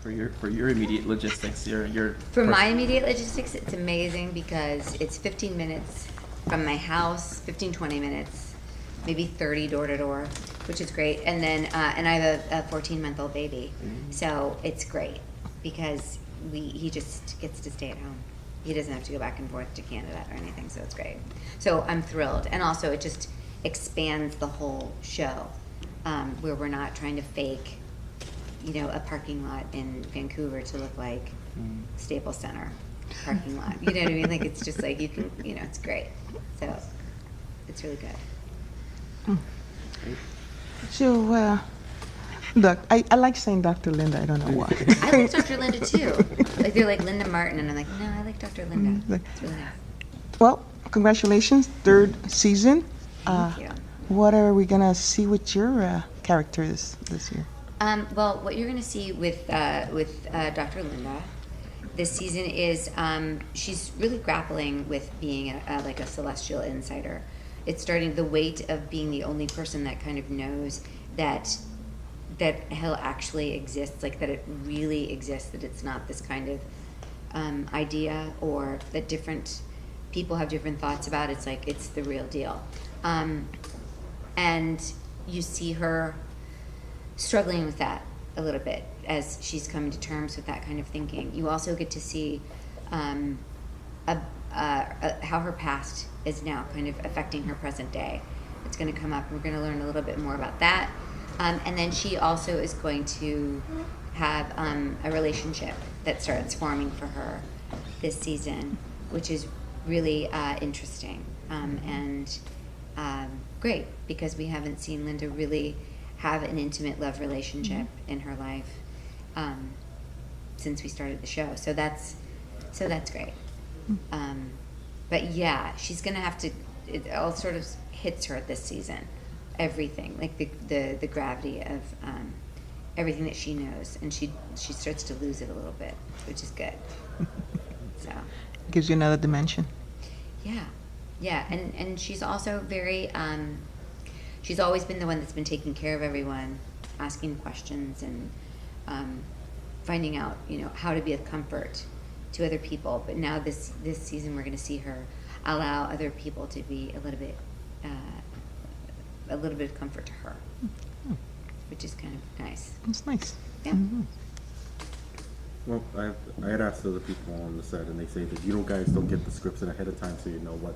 for your immediate logistics, your For my immediate logistics, it's amazing because it's 15 minutes from my house, 15, 20 minutes, maybe 30 door to door, which is great. And then, and I have a 14-month-old baby. So it's great because he just gets to stay at home. He doesn't have to go back and forth to Canada or anything, so it's great. So I'm thrilled. And also it just expands the whole show, where we're not trying to fake, a parking lot in Vancouver to look like Staples Center parking lot. You know what I mean? Like, it's just like, you can, it's great. So it's really good. So, I like saying Dr. Linda. I don't know why. I like Dr. Linda too. Like, they're like Linda Martin, and I'm like, no, I like Dr. Linda. It's really nice. Well, congratulations, third season. Thank you. What are we gonna see with your characters this year? Well, what you're going to see with Dr. Linda this season is she's really grappling with being like a celestial insider. It's starting the weight of being the only person that kind of knows that hell actually exists, like that it really exists, that it's not this kind of idea, or that different people have different thoughts about it. It's like it's the real deal. And you see her struggling with that a little bit as she's coming to terms with that kind of thinking. You also get to see how her past is now kind of affecting her present day. It's going to come up. We're going to learn a little bit more about that. And then she also is going to have a relationship that starts forming for her this season, which is really interesting and great, because we haven't seen Linda really have an intimate love relationship in her life since we started the show. So that's great. But yeah, she's gonna have to. It all sort of hits her this season. Everything, like the gravity of everything that she knows, and she starts to lose it a little bit, which is good. So Gives you another dimension. Yeah, and she's also very. She's always been the one that's been taking care of everyone, asking questions and finding out, how to be a comfort to other people. But now this season, we're going to see her allow other people to be a little bit of comfort to her, which is kind of nice. It's nice. Yeah. Mm-hmm. Well, I had asked other people on the set, and they say that you guys don't get the scripts in ahead of time, so you know what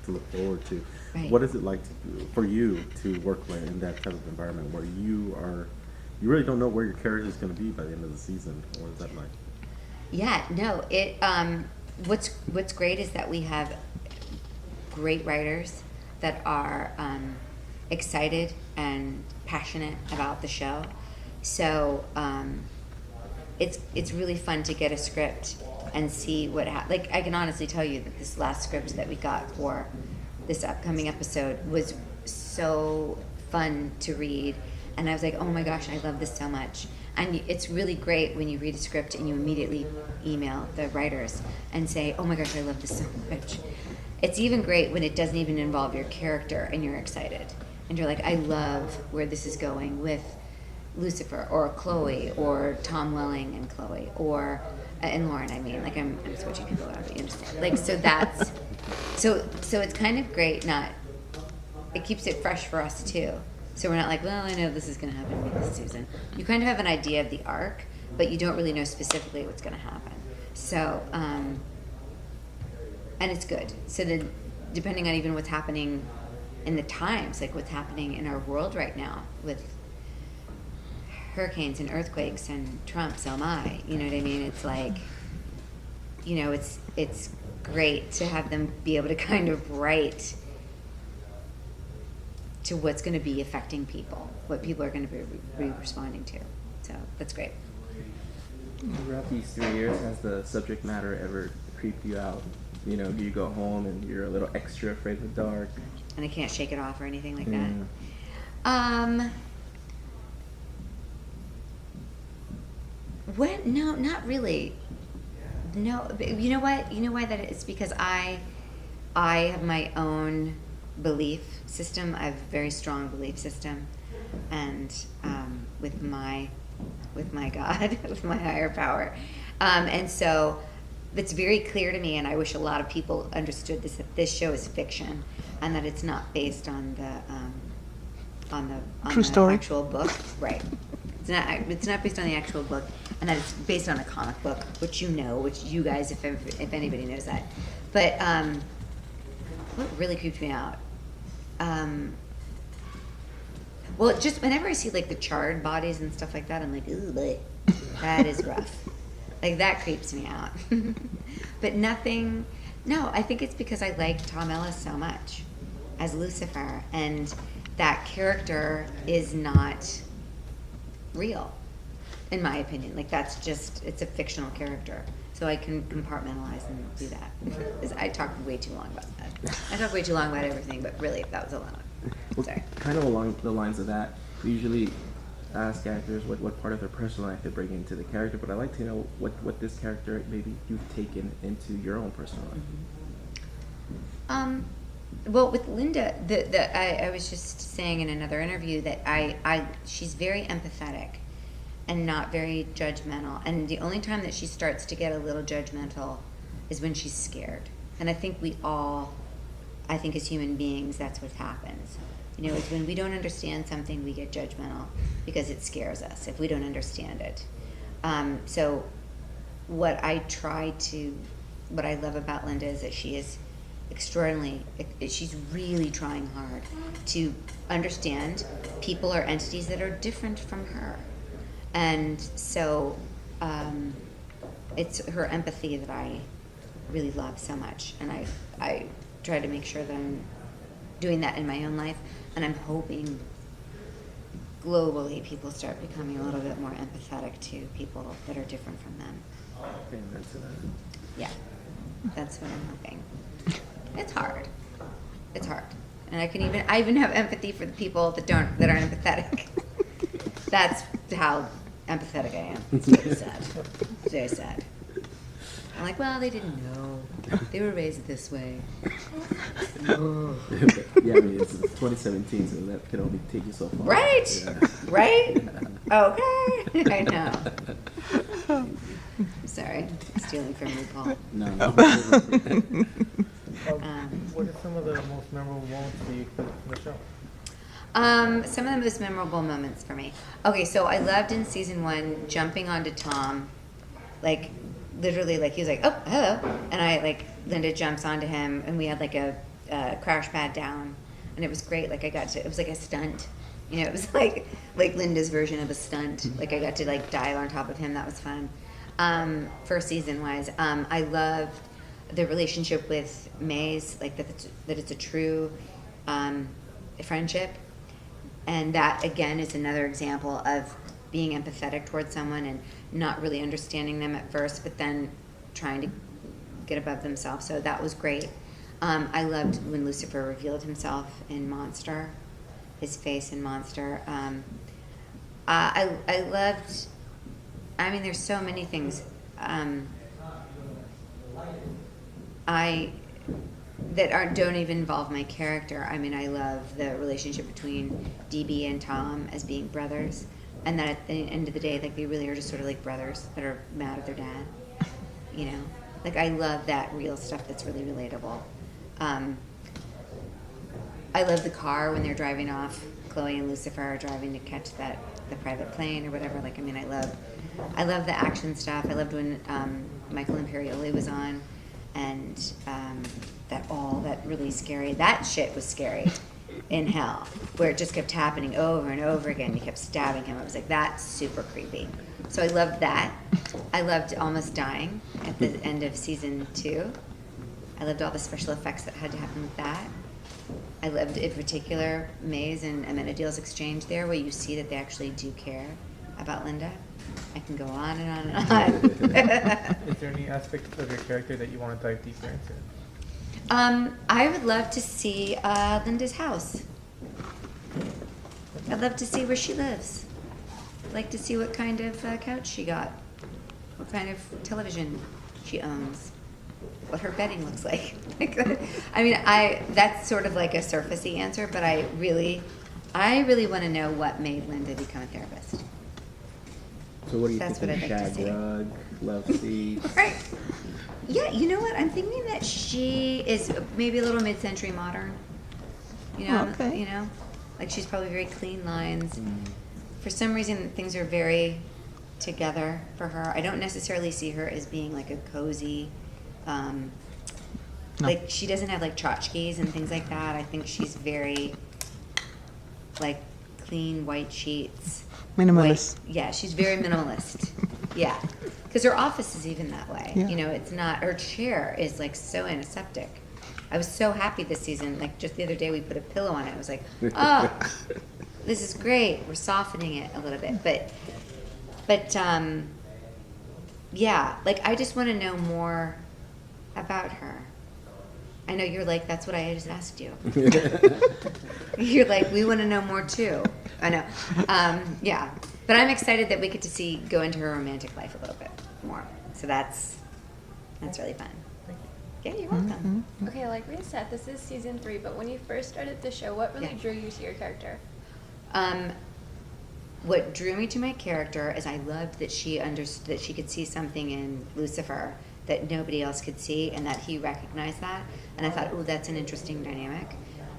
to look forward to. Right. What is it like for you to work in that type of environment where you really don't know where your character is going to be by the end of the season? What is that like? Yeah, no, it what's great is that we have great writers that are excited and passionate about the show. So it's really fun to get a script and see what like I can honestly tell you that this last script that we got for this upcoming episode was so fun to read, and I was like, oh my gosh, I love this so much. And it's really great when you read a script and you immediately email the writers and say, oh my gosh, I love this so much. It's even great when it doesn't even involve your character and you're excited and you're like, I love where this is going with Lucifer or Chloe or Tom Welling and Chloe or and Lauren. I mean, like I'm switching people around, but you understand. Like, so that's so it's kind of great. It keeps it fresh for us too. So we're not like, well, I know this is going to happen to me this season. You kind of have an idea of the arc, but you don't really know specifically what's going to happen. So, and it's good. So then, depending on even what's happening in the times, like what's happening in our world right now with hurricanes and earthquakes and Trump, so am I. You know what I mean? It's like, it's great to have them be able to kind of write to what's going to be affecting people, what people are going to be responding to. So that's great. Throughout these 3 years, has the subject matter ever creeped you out? Do you go home and you're a little extra afraid of the dark? And I can't shake it off or anything like that. What? No, not really. No, but you know what? You know why that is? Because I have my own belief system. I have a very strong belief system, and with my with my God, with my higher power. And so it's very clear to me, and I wish a lot of people understood this, that this show is fiction and that it's not based on the True story. actual book. Right. It's not based on the actual book, and that it's based on a comic book, which you guys, if anybody knows that. But what really creeped me out, well, just whenever I see like the charred bodies and stuff like that, I'm like, ooh, boy, that is rough. Like that creeps me out. But nothing. No, I think it's because I like Tom Ellis so much as Lucifer, and that character is not real, in my opinion. Like that's just, it's a fictional character. So I can compartmentalize and do that. I talked way too long about that. I talk way too long about everything, but really, that was a lot. Well, Sorry. kind of along the lines of that, we usually ask actors what part of their personal life they bring into the character, but I'd like to know what this character maybe you've taken into your own personal life. Well, with Linda, I was just saying in another interview that she's very empathetic and not very judgmental. And the only time that she starts to get a little judgmental is when she's scared. And I think I think as human beings, that's what happens. You know, it's when we don't understand something, we get judgmental because it scares us if we don't understand it. So what I love about Linda is that she is she's really trying hard to understand people or entities that are different from her. And so it's her empathy that I really love so much. And I try to make sure that I'm doing that in my own life. And I'm hoping globally people start becoming a little bit more empathetic to people that are different from them. Amen to that. Yeah, that's what I'm hoping. It's hard. It's hard. And I even have empathy for the people that aren't empathetic. That's how empathetic I am. It's very sad. It's very sad. I'm like, well, they didn't know. They were raised this way. Oh. Yeah, I mean, it's 2017, so that can only take you so far. Right? Yeah. Right? Okay. I know. Sorry, stealing from you, Paul. No. What are some of the most memorable moments for you from the show? Some of the most memorable moments for me. Okay, so I loved in season 1 jumping onto Tom, like literally, like he was like, "Oh, hello," and Linda jumps onto him, and we had like a crash pad down, and it was great. Like it was like a stunt, you know. It was like Linda's version of a stunt. Like I got to like dive on top of him. That was fun. First season wise, I loved the relationship with Maze, like that it's a true friendship. And that, again, is another example of being empathetic towards someone and not really understanding them at first, but then trying to get above themselves. So that was great. I loved when Lucifer revealed himself in Monster, his face in Monster. I loved, I mean, there's so many things that don't even involve my character. I mean, I love the relationship between DB and Tom as being brothers, and that at the end of the day, like they really are just sort of like brothers that are mad at their dad. You know, like I love that real stuff that's really relatable. I love the car when they're driving off. Chloe and Lucifer are driving to catch the private plane or whatever. Like, I mean, I love the action stuff. I loved when Michael Imperioli was on. And that really scary, that shit was scary in hell, where it just kept happening over and over again. You kept stabbing him. I was like, that's super creepy. So I loved that. I loved almost dying at the end of season 2. I loved all the special effects that had to happen with that. I loved, in particular, Maze and Amenadiel's exchange there, where you see that they actually do care about Linda. I can go on and on and on. Is there any aspect of your character that you want to dive deeper into? I would love to see Linda's house. I'd love to see where she lives. I'd like to see what kind of couch she got, what kind of television she owns, what her bedding looks like. I mean, that's sort of like a surfacey answer, but I really want to know what made Linda become a therapist. So what do you That's think what of I'd like to shag see. rug, love seat? Right. Yeah, you know what? I'm thinking that she is maybe a little mid-century modern. You know, Okay. you know, like she's probably very clean lines. Mm. For some reason, things are very together for her. I don't necessarily see her as being like a cozy. No. Like she doesn't have like tchotchkes and things like that. I think she's very like clean white sheets. Minimalist. Yeah, she's very minimalist. Yeah, because her office is even that way. Yeah. You know, it's not. Her chair is like so antiseptic. I was so happy this season. Like just the other day, we put a pillow on it. I was like, oh, this is great. We're softening it a little bit, but yeah. Like I just want to know more about her. I know you're like, that's what I just asked you. You're like, we want to know more too. I know. Yeah. But I'm excited that we get to go into her romantic life a little bit more. So that's really fun. Yeah, you're welcome. Okay, like we said, this is season 3, but when you first started the show, what really Yeah. drew you to your character? What drew me to my character is I loved that she understood that she could see something in Lucifer that nobody else could see, and that he recognized that. And I thought, oh, that's an interesting dynamic.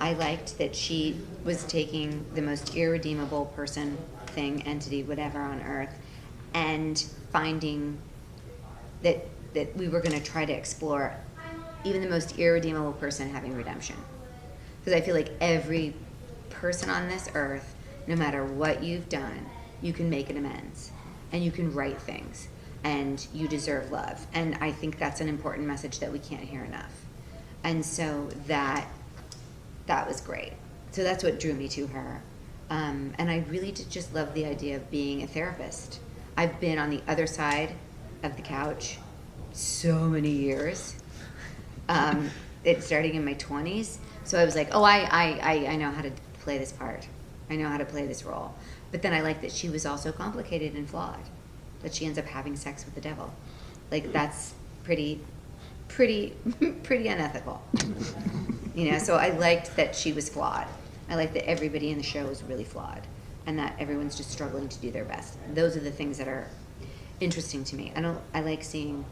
I liked that she was taking the most irredeemable person, thing, entity, whatever on Earth, and finding that we were going to try to explore even the most irredeemable person having redemption. Because I feel like every person on this earth, no matter what you've done, you can make an amends, and you can right things, and you deserve love. And I think that's an important message that we can't hear enough. And so that was great. So that's what drew me to her. And I really did just love the idea of being a therapist. I've been on the other side of the couch so many years. It's starting in my 20s. So I was like, oh, I know how to play this part. I know how to play this role. But then I like that she was also complicated and flawed. That she ends up having sex with the devil. Like that's pretty unethical. You know, so I liked that she was flawed. I liked that everybody in the show was really flawed, and that everyone's just struggling to do their best. Those are the things that are interesting to me. I like seeing.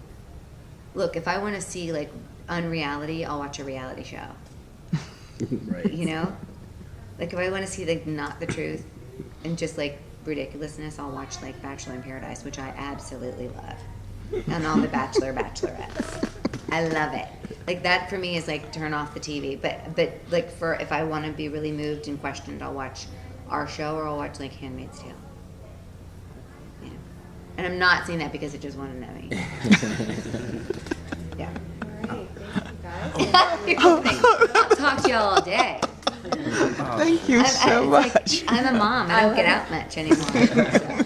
Look, if I want to see like unreality, I'll watch a reality show. Right. You know, like if I want to see like not the truth and just like ridiculousness, I'll watch like Bachelor in Paradise, which I absolutely love, and all the Bachelorettes. I love it. Like that for me is like turn off the TV. But like for if I want to be really moved and questioned, I'll watch our show or I'll watch like Handmaid's Tale. Yeah. And I'm not saying that because I just want to know me. Yeah. Alright, thank you guys. I'll talk to y'all all day. Thank you so It's like, much. I'm a mom. I don't get out much anymore. So.